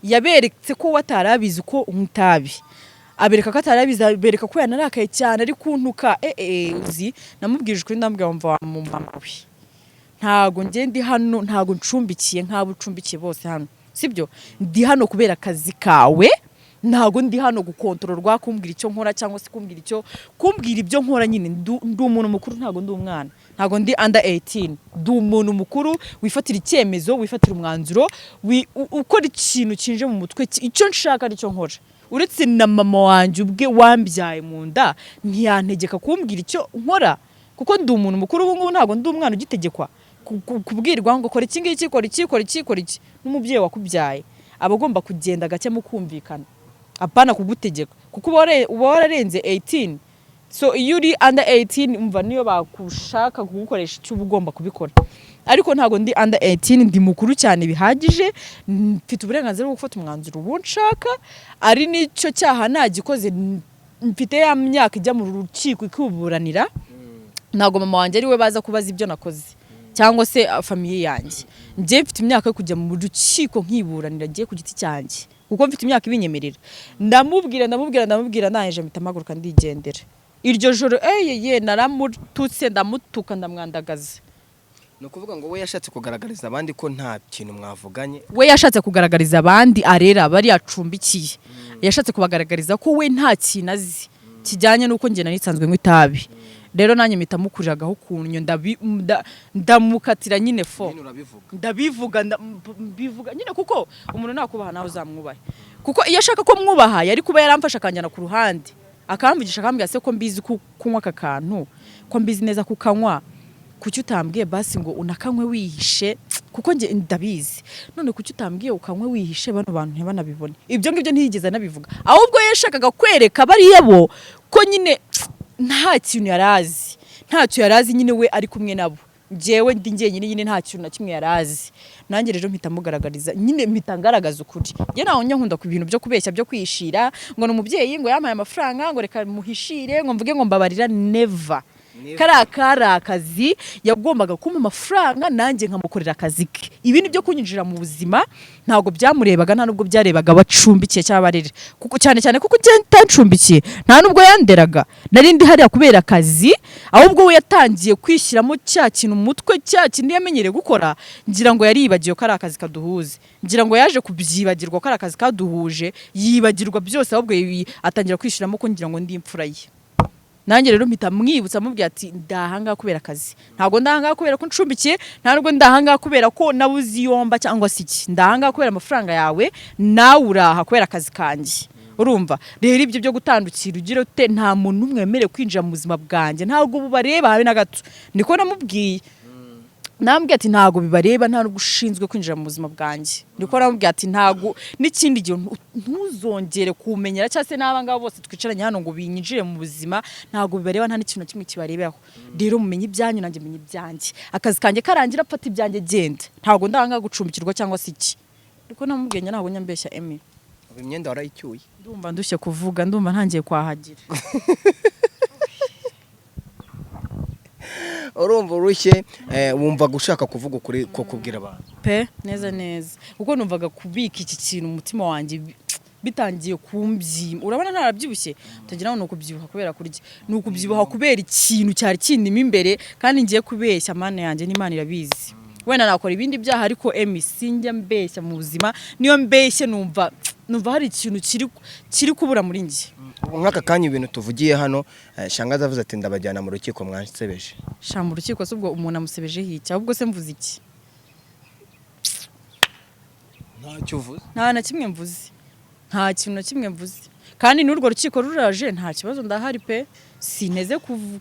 yaberetse ko watarabizi ko umutabi abereka ko atarabizi abereka ko yanarakaye cyane ari kuntuka uzi namubwije kuri ndambwira mva mu mama we ntago nge ndi hano ntago ncumbikiye nk'abo ucumbikiye bose hano sibyo ndi hano kubera akazi kawe ntago ndi hano gukontororwa kumbwira icyo nkora cyangwa se kumbwira ibyo nkora nyine ndi umuntu mukuru ntago ndi umwana ntago ndi under 18 ndi umuntu mukuru wifatira icyemezo wifatira umwanzuro ukora ikintu kinje mu mutwe icyo nshaka ari cyo nkora uretse na mama wanje ubwe wambyaye mu nda ntiyantegeka kumbwira icyo nkora kuko ndi umuntu mukuru ubu ngubu ntago ndi umwana ugitegekwa kubwirwa ngo kora iki ngiki kora iki n'umubyeyi wakubyaye abagomba kugenda gake mu kumvikana apana kugutegeka kuko uba wararenze 18 so iyo uri under 18 umva niyo bakushaka kugukoresha icyo ugomba kubikora ariko ntago ndi under 18 ndi mukuru cyane bihagije mfite uburenganzira bwo gufata umwanzuro ubu nshaka ari nicyo cyaha nagikoze mfite ya myaka ijya mu rukiko ikuburanira ntago mama wanje ari we baza kubaza ibyo nakoze cyangwa se famiye yanjye nje mfite imyaka yo kujya mu rukiko nkiburanira giye ku giti cyanjye kuko mfite imyaka ibinyemerera ndamubwira naje mpitamaguruka ndigendera iryo joro naramututse ndamutuka ndamwandagaza no kuvuga ngo we yashatse kugaragariza abandi ko nta kintu mwavuganye we yashatse kugaragariza abandi arera bari acumbikiye yashatse kubagaragariza ko we nta kintu azi kijyanye nuko nge nanisanzwe nk'itabi rero nanjye mitamukuriragaho kunyo ndamukatira nyine fo ndabivuga nyine kuko umuntu nakubaha nawe uzamwubahe kuko iyo ashaka ko mwubaha yari kuba yaramfasha akanjyana ku ruhande akamvugisha akambwira se ko mbizi kunywa aka kantu ko mbizi neza kukanywa kuki utambwiye basi ngo unakanywe wihishe kuko nge ndabizi none kuki utambwiye ukanywe wihishe bano bantu ntibanabibone ibyo ngibyo ntiyigeze nabivuga ahubwo yashakaga kwereka bariya bo ko nyine nta kintu yarazi nyine we ari kumwe nabo jewe ndi nyine nta kintu na kimwe yarazi nanjye rero mpitamugaragariza nyine mpitangaragaza ukuri je naho nkunda ku bintu byo kubeshya byo kwishira ngo n'umubyeyi ngo yamaye amafaranga ngo reka muhishire ngo mvuge ngo mbabarira never akazi yagombaga kumpa amafaranga nanjye nkamukorera akazi ke ibindi byo kunyinjira mu buzima ntago byamurebaga nta nubwo byarebaga bacumbikiye cy'abarere kuko cyane kuko ntacumbikiye nta nubwo yanderaga nari ndi hariya kubera akazi ahubwo we yatangiye kwishyiramo cya kintu umutwe cya kintu yamenyereye gukora ngira ngo yaribagiye ko ari akazi kaduhuze ngira ngo yaje kubyibagirwa ko ari akazi kaduhuje yibagirwa byose ahubwo atangira kwishyiramo ko ngira ngo ndi imfura ye nanjye rero mpita mwibutsa mubwira ati ndahanga kubera akazi ntago ndahanga kubera ko ncumbikiye nta nubwo ndahanga kubera ko nabuzi yomba cyangwa se iki ndahanga kubera amafaranga yawe nawe uraha kubera akazi kanjye urumva rero ibyo byo gutandukira ugira ute nta muntu umwe wemerewe kwinjira mu buzima bwanjye ntago bubareba habe na gato niko namubwiye nambwiye ati ntago bibareba nta nubwo ushinzwe kwinjira mu buzima bwanjye niko namubwiye ati ntago n'ikindi gihe ntuzongere kumenyera cyangwa se n'abangabo bose twicaranye hano ngo binyinjire mu buzima ntago bibareba nta n'ikintu kimwe kibarebeho rero mumenye ibyanyu nanjye menye ibyanjye akazi kanjye karangira apfata ibyanjye genda ntago ndanga gucumbikirwa cyangwa se iki niko namubwiye ntago nyambeshya Emi imyenda warayicyuye ndumva ndushye kuvuga ndumva ntangiye kwahagira urumva urushye wumva gushaka kuvuga ukuri ko kubwira abantu pe neza kuko numvaga kubika iki kintu umutima wanjye bitangiye kumbyima. Urabona narabyibushye utagira ngo nukubyibuha kubera kurya, nukubyibuha kubera ikintu cyari kindimo imbere kandi ngiye kubeshya Mana yanjye n'Imana irabizi. Wena nakora ibindi byaha ariko sinjya mbeshya mu buzima, niyo mbeshye numva hari ikintu kiri kubura muri njye. Nk'aka kanya ibintu tuvugiye hano Shangazi avuze ati ndabajyana mu rukiko mwansebeje. Mu rukiko subwo umuntu amusebeje hiki ahubwo se mvuze iki? Ntacyo uvuze? Nta na kimwe mvuze. Nta kintu na kimwe mvuze. Kandi n'urwo rukiko ruraje nta kibazo ndahari pe. Sineze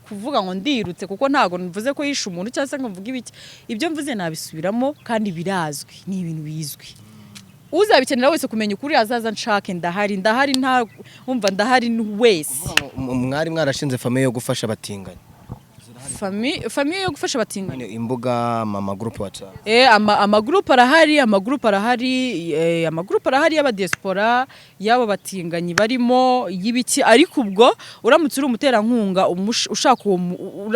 kuvuga ngo ndirutse kuko ntago mvuze ko yishe umuntu cyangwa se ngo mvuge ibiki. Ibyo mvuze nabisubiramo kandi birazwi, ni ibintu bizwi. Uzabikenera wese kumenya ukuri azaza nshake ndahari nta umva ndahari wese. Mwari mwarashinze famille yo gufasha abatinganyi. Famille yo gufasha abatinganyi. Imbuga mama group WhatsApp. Ama group arahari, y'aba diaspora, y'abo batinganyi barimo y'ibiki, ariko ubwo uramutse uri umuterankunga ushaka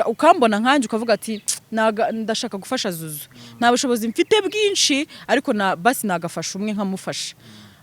ukambona nkanje ukavuga ati ndashaka gufasha Zouzou. Nta bushobozi mfite bwinshi ariko basi nagafasha umwe nkamufasha.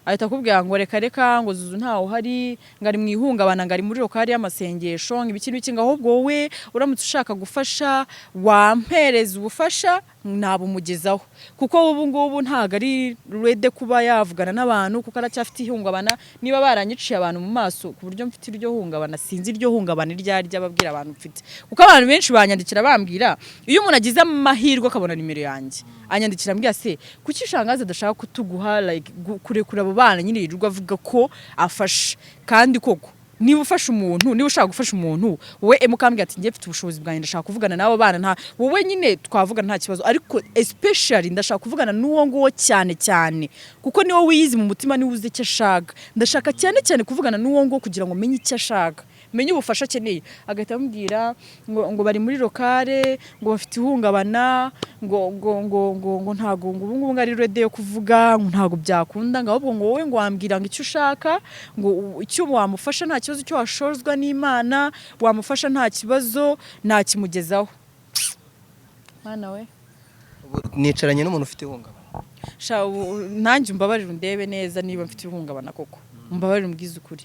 Ahita kubwira ngo reka ngo Zouzou ntaho hari, ngari mwihungabana ngari muri lokari y'amasengesho ibiki ahubwo wowe uramutse ushaka gufasha wampereza ubufasha nabumugezaho kuko ubu ngubu ntago ari rede kuba yavugana n'abantu kuko aracyafite ihungabana. Niba baranyiciye abantu mu maso ku buryo mfite iryo hungabana, sinzi iryo hungabana ryarya babwira abantu mfite, kuko abantu benshi banyandikira bambwira iyo umuntu agize amahirwe akabona nimero yanjye anyandikira mbwira se kuki Shangazi adashaka kutuguha like kurekura abo bana nyine yirirwa avuga ko afasha. Kandi koko niba ufasha umuntu, niba ushaka gufasha umuntu wowe mukambwira ati ngiye mfite ubushobozi bwanjye ndashaka kuvugana n'abo bana, nta wowe nyine twavugana nta kibazo, ariko especially ndashaka kuvugana n'uwo nguwo cyane kuko niwo wiyizi mu mutima, niwe uzi icyo ashaka. Ndashaka cyane kuvugana n'uwo nguwo kugira ngo menye icyo ashaka, menye ubufasha akeneye. Agahita ambwira ngo bari muri lokale, ngo bafite ihungabana, ngo ntago ubu ngubu ngari rede yo kuvuga, ngo ntago byakunda, ngo ahubwo ngo wowe ngo wambwira ngo icyo ushaka, ngo icyo wamufasha nta kibazo, icyo washozwa n'Imana wamufasha nta kibazo nakimugezaho. Mana we nicaranye n'umuntu ufite ihungabana. Nanjye umbabarira ndebe neza niba mfite ihungabana koko, umbabarira umbwize ukuri.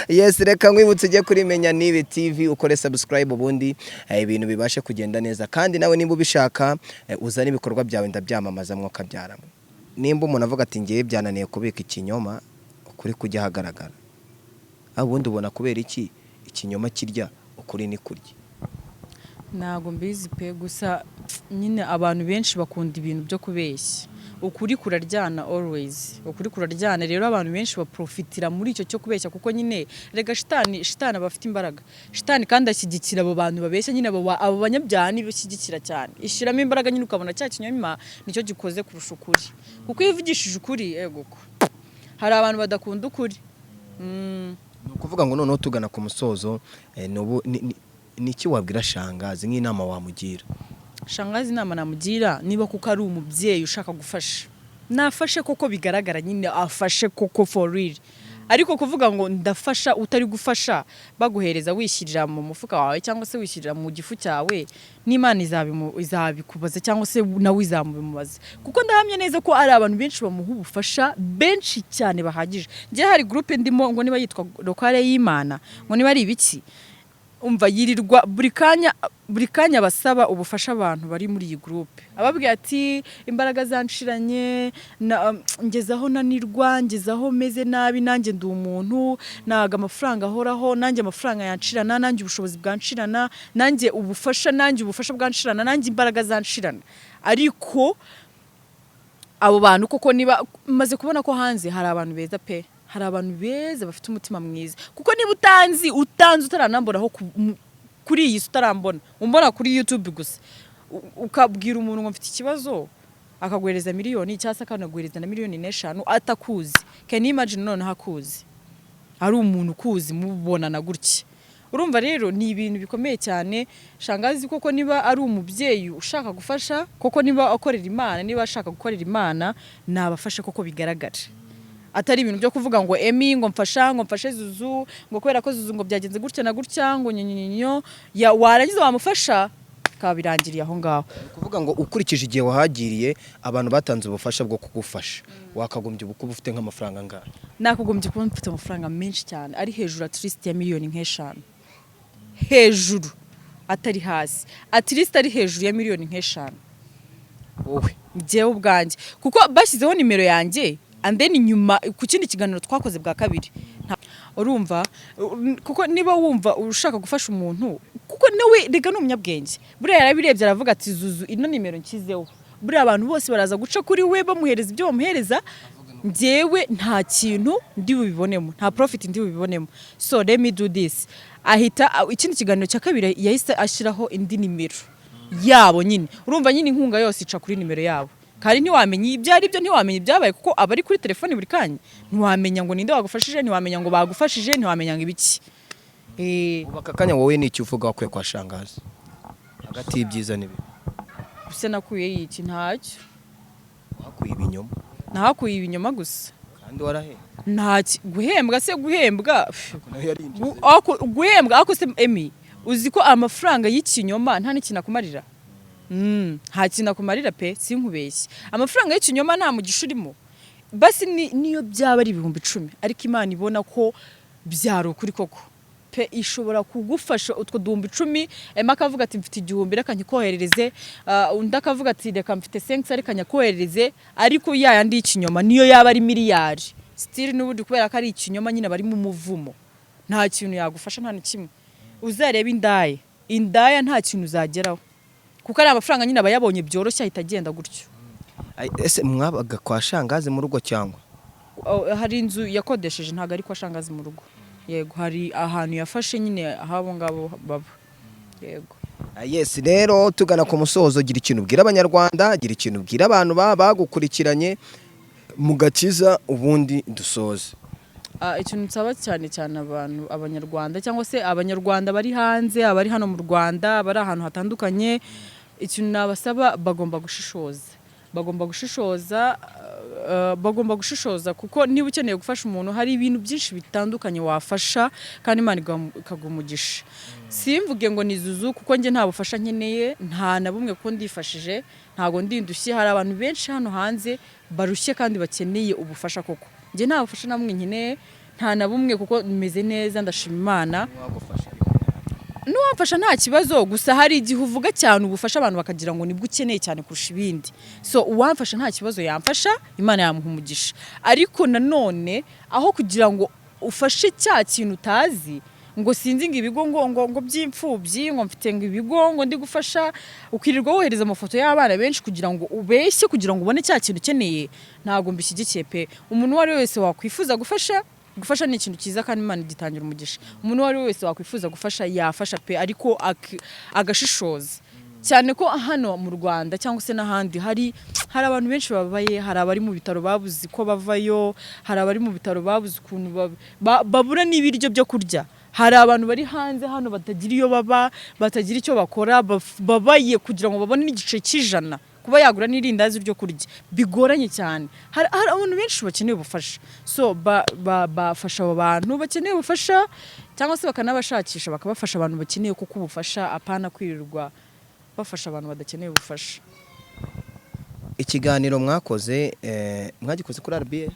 Yes, reka nkwibutse ujye kuri Menya Nibe TV ukore subscribe ubundi ibintu bibashe kugenda neza, kandi nawe nimba ubishaka uzana ibikorwa byawe ndabyamamaza mwaka byaramo. Nimba umuntu avuga ati ngiye byananiye kubika ikinyoma ukuri kujya hagaragara, abundi ubona kubera iki ikinyoma kirya ukuri ni kurya? Nago mbizi pe, gusa nyine abantu benshi bakunda ibintu byo kubeshya. Ukuri kuraryana always, ukuri kuraryana. Rero abantu benshi baprofitira muri icyo cyo kubeshya kuko nyine rega shitani abafite imbaraga. Shitani kandi ashyigikira abo bantu babeshya, nyine abo banyabyaha bashyigikira cyane. Ishiramo imbaraga nyine ukabona cya kinyoma nicyo gikoze kurusha ukuri, kuko iyo uvugishije ukuri egoko hari abantu badakunda ukuri. Nukuvuga ngo noneho tugana ku musozo, niki wabwira Shangazi nk'inama wamugira? Shangazi inama namugira, niba kuko ari umubyeyi ushaka gufasha nafashe koko bigaragara, nyine afashe koko for real. Ariko kuvuga ngo ndafasha utari gufasha baguhereza wishyirira mu mufuka wawe cyangwa se wishyirira mu gifu cyawe, n'Imana izabikubaza cyangwa se nawe izamubimubaza, kuko ndahamye neza ko ari abantu benshi bamuha ubufasha benshi cyane bahagije. Ngiye hari groupe ndimo ngo niba yitwa lokale y'Imana, ngo niba ari ibiki, umva yirirwa buri kanya basaba ubufasha abantu bari muri iyi groupe, ababwira ati imbaraga zanshiranye, ngezaho nanirwa, ngezaho meze nabi, nanjye ndi umuntu, naga amafaranga ahoraho, nanjye amafaranga yanshirana, nanjye ubushobozi bwanshirana, nanjye ubufasha bwanshirana, nanjye imbaraga zanshirana. Ariko abo bantu koko niba maze kubona ko hanze hari abantu beza pe, hari abantu beza bafite umutima mwiza, kuko niba utanzi utaranambonaho kuri iyi utarambona, umbona kuri YouTube gusa, ukabwira umuntu ngo mfite ikibazo akaguhereza miliyoni cyangwa se akanaguhereza na miliyoni 5 atakuzi. Can you imagine none hakuzi ari umuntu kuzi mubonana gutya? Urumva rero ni ibintu bikomeye cyane. Shangazi koko niba ari umubyeyi ushaka gufasha, koko niba akorera Imana, niba ashaka gukorera Imana nabafashe koko bigaragara. atari ibintu byo kuvuga ngo Emi ngo mfashe Zouzou ngo kubera ko Zouzou ngo byagenze gutya na gutya ngo nyonyinyo ya warangiza wamufasha kabirangiriye aho ngaho. Kuvuga ngo ukurikije igihe wahagiriye abantu batanze ubufasha bwo kugufasha wakagombye kuba ufite nk'amafaranga angahe? Nakugombye kuba mfite amafaranga menshi cyane ari hejuru at least ya miliyoni nk'eshanu, hejuru atari hasi, at least ari hejuru ya miliyoni nk'eshanu wowe njyewe ubwanjye, kuko bashyizeho nimero yanjye and then nyuma ku kindi kiganiro twakoze bwa kabiri urumva, kuko niba wumva ushaka gufasha umuntu kuko nawe rega n'umunyabwenge buriya yarabirebye aravuga ati Zouzou ino nimero nshyizeho buriya abantu bose baraza guca kuri we bamuhereza ibyo bamuhereza, njyewe nta kintu ndi bubibonemo, nta profit ndi bubibonemo, so let me do this. Ahita ikindi kiganiro cya kabiri yahise ashyiraho indi nimero yabo nyine, urumva nyine inkunga yose ica kuri nimero yabo, kandi ntiwamenye ibyo ari byo, ntiwamenye ibyabaye kuko abari kuri telefone buri kanya, ntiwamenya ngo ninde wagufashije, ntiwamenya ngo bagufashije, ntiwamenya ngo ibiki. Ubaka kanya wowe ni iki uvuga wakwiye kwa Shangazi hagati y'ibyiza n'ibibi? Bise nakuye yiki ntacyo, wakuye ibinyoma? Nahakuye ibinyoma gusa kandi warahembwa? ntacyo guhembwa se guhembwa guhembwa ako se Emi uzi ko amafaranga y'ikinyoma nta n'ikintu akumarira. Nta kintu akumarira pe sinkubeshye, amafaranga y'ikinyoma nta mugisha urimo, basi niyo byaba ari 10,000 ariko Imana ibona ko byaro kuri koko pe ishobora kugufasha utwo 10,000. Ema akavuga ati mfite 1,000 reka nyikoherereze, undi akavuga ati reka mfite 5 reka nyakoherereze, ariko yayandi y'ikinyoma niyo yaba ari miliyari still n'ubundi kubera ko ari ikinyoma nyine bari mu muvumo, nta kintu yagufasha nta n'ikimwe. Uzareba indaya nta kintu uzageraho kuko ari amafaranga nyine abayabonye byoroshye ahita agenda gutyo. Ese mwabaga kwa Shangazi mu rugo cyangwa? Hari inzu yakodesheje ntago ari kwa Shangazi mu rugo, yego hari ahantu yafashe nyine ahabo ngabo baba, yego. Yes, rero tugana ku musozo, gira ikintu ubwira abanyarwanda, gira ikintu ubwira abantu bagukurikiranye mu gakiza ubundi dusoze. Ikintu nsaba cyane abantu abanyarwanda cyangwa se abanyarwanda bari hanze, abari hano mu Rwanda, bari ahantu hatandukanye, ikintu nabasaba bagomba gushishoza kuko niba ukeneye gufasha umuntu hari ibintu byinshi bitandukanye wafasha kandi Imana ikagumugisha. Simvuge ngo ni Zouzou kuko nge nta bufasha nkeneye, nta na bumwe ko ndifashije, ntago ndindushye. Hari abantu benshi hano hanze barushye kandi bakeneye ubufasha koko, nge nta bufasha namwe nkeneye, nta na bumwe kuko meze neza ndashima Imana. Nuwamfasha nta kibazo, gusa hari igihe uvuga cyane ubufasha abantu bakagira ngo nibwo ukeneye cyane kurusha ibindi, so uwamfasha nta kibazo yamfasha, Imana yamuha umugisha. Ariko nanone aho kugira ngo ufashe cya kintu utazi ngo sinzi ngo ibigo ngo by'imfubyi ngo mfite ngo ibigo ngo ndi gufasha, ukirirwa wohereza amafoto y'abana benshi kugira ngo ubeshye kugira ngo ubone cya kintu ukeneye, ntago mbishyigikiye pe. Umuntu wari wese wakwifuza gufasha ni ikintu cyiza kandi Imana igitangira umugisha. Umuntu wari wese wakwifuza gufasha yafasha pe, ariko agashishoza cyane ko hano mu Rwanda cyangwa se n'ahandi hari abantu benshi babaye, hari abari mu bitaro babuze ko bavayo, hari abari mu bitaro babuze ukuntu babura n'ibiryo byo kurya, hari abantu bari hanze hano batagira iyo baba, batagira icyo bakora, babaye kugira ngo babone n'igice cy'ijana kuba yagura n'irindazi ryo kurya bigoranye cyane. Hari abantu benshi bakeneye ubufasha, so bafasha abo bantu bakeneye ubufasha cyangwa se bakanabashakisha bakabafasha abantu bakeneye kuko ubufasha apana kwirirwa bafasha abantu badakeneye ubufasha. Ikiganiro mwagikoze kuri RBN?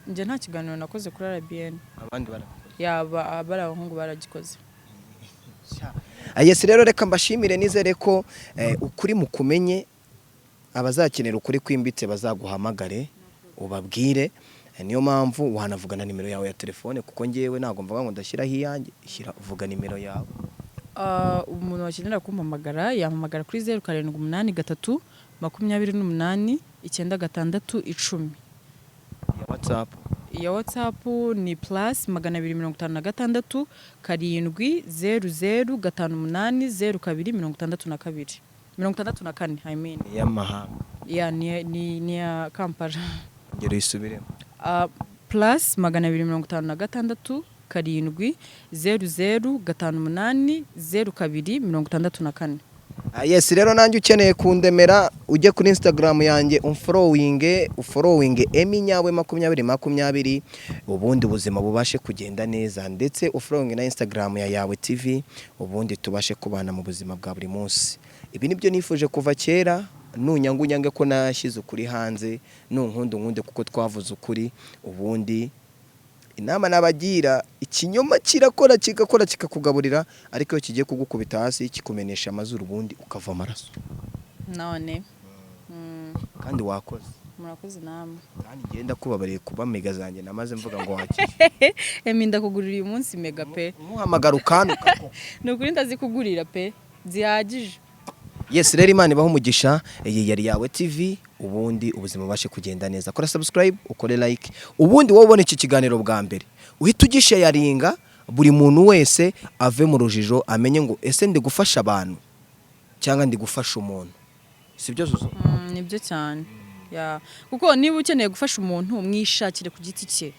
Nje nta kiganiro nakoze kuri RBN, abandi barabikoze, yaba bari abahungu baragikoze. Yes, rero reka mbashimire, nizere ko ukuri mukumenye, abazakenera ukuri kwimbitse bazaguhamagare ubabwire. Niyo mpamvu wanavugana nimero yawe ya telefone kuko ngewe ntago mvuga ngo ndashyiraho iyanjye, vuga nimero yawe. Umuntu wakenera kumpamagara yampamagara kuri 0783 28 96 10. Ya WhatsApp ni +256 700 58 02 I mean. Yamahanga. Ya ni ya Kampala. Ngero isubiremo. +256 700 58 02 64. Yes rero nanjye ukeneye kundemera ujye kuri Instagram yanjye ufollowing eminyawe 2020 ubundi buzima bubashe kugenda neza ndetse ufollowing na Instagram ya yawe TV ubundi tubashe kubana mu buzima bwa buri munsi. Ibi nibyo nifuje kuva kera nunyange ko nashyize ukuri hanze nkunde kuko twavuze ukuri ubundi inama nabagira ikinyoma kirakora kikakugaburira ariko iyo kigiye kugukubita hasi kikumenesha amazuru ubundi ukava amaraso none kandi wakoze murakoze namwe kandi genda kubabariye kuba mega zanjye namaze mvuga ngo wakije eminda kugurira uyu munsi mega pe muhamagara ukanuka nukuri ndazikugurira pe zihagije. Yes rero Imana ibaho umugisha yari yawe TV ubundi ubuzima bashe kugenda neza. Kora subscribe ukore like ubundi wowe ubone iki kiganiro bwa mbere uhita ugishe yaringa buri muntu wese ave mu rujijo amenye ngo ese ndi gufasha abantu cyangwa ndi gufasha umuntu sibyo Zouzou nibyo cyane ya kuko niba ukeneye gufasha umuntu mwishakire ku giti cye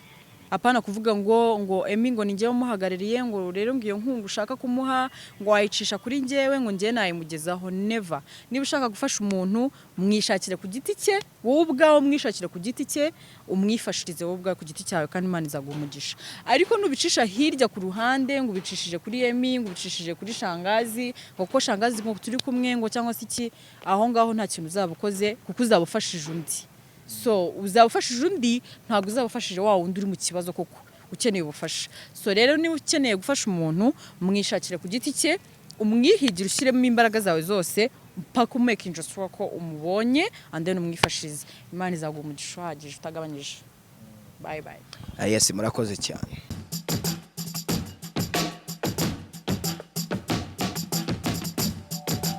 apana kuvuga ngo emi ngo ninjye umuhagarariye ngo rero ngiyo nkungu ushaka kumuha ngo wayicisha kuri njyewe ngo njye nayimugezaho never. Niba ushaka gufasha umuntu mwishakire ku giti cye wowe ubwawe mwishakire ku giti cye umwifashirize wowe ubwawe ku giti cyawe kandi Imana izaguha umugisha. Ariko nubicisha hirya ku ruhande ngo ubicishije kuri emi ngo ubicishije kuri Shangazi ngo ko Shangazi ngo turi kumwe ngo cyangwa se iki aho ngaho nta kintu uzabukoze kuko uzabufashije undi. So uzabufashije undi ntabwo uzabufashije wa wundi uri mu kibazo koko ukeneye ubufasha. So rero niba ukeneye gufasha umuntu mwishakire ku giti cye umwihigire ushyiremo imbaraga zawe zose mpaka umakinga sure ko umubonye and then umwifashize. Imana izaguha umugisha uhagije utagabanyije. Bye bye. Yes murakoze cyane.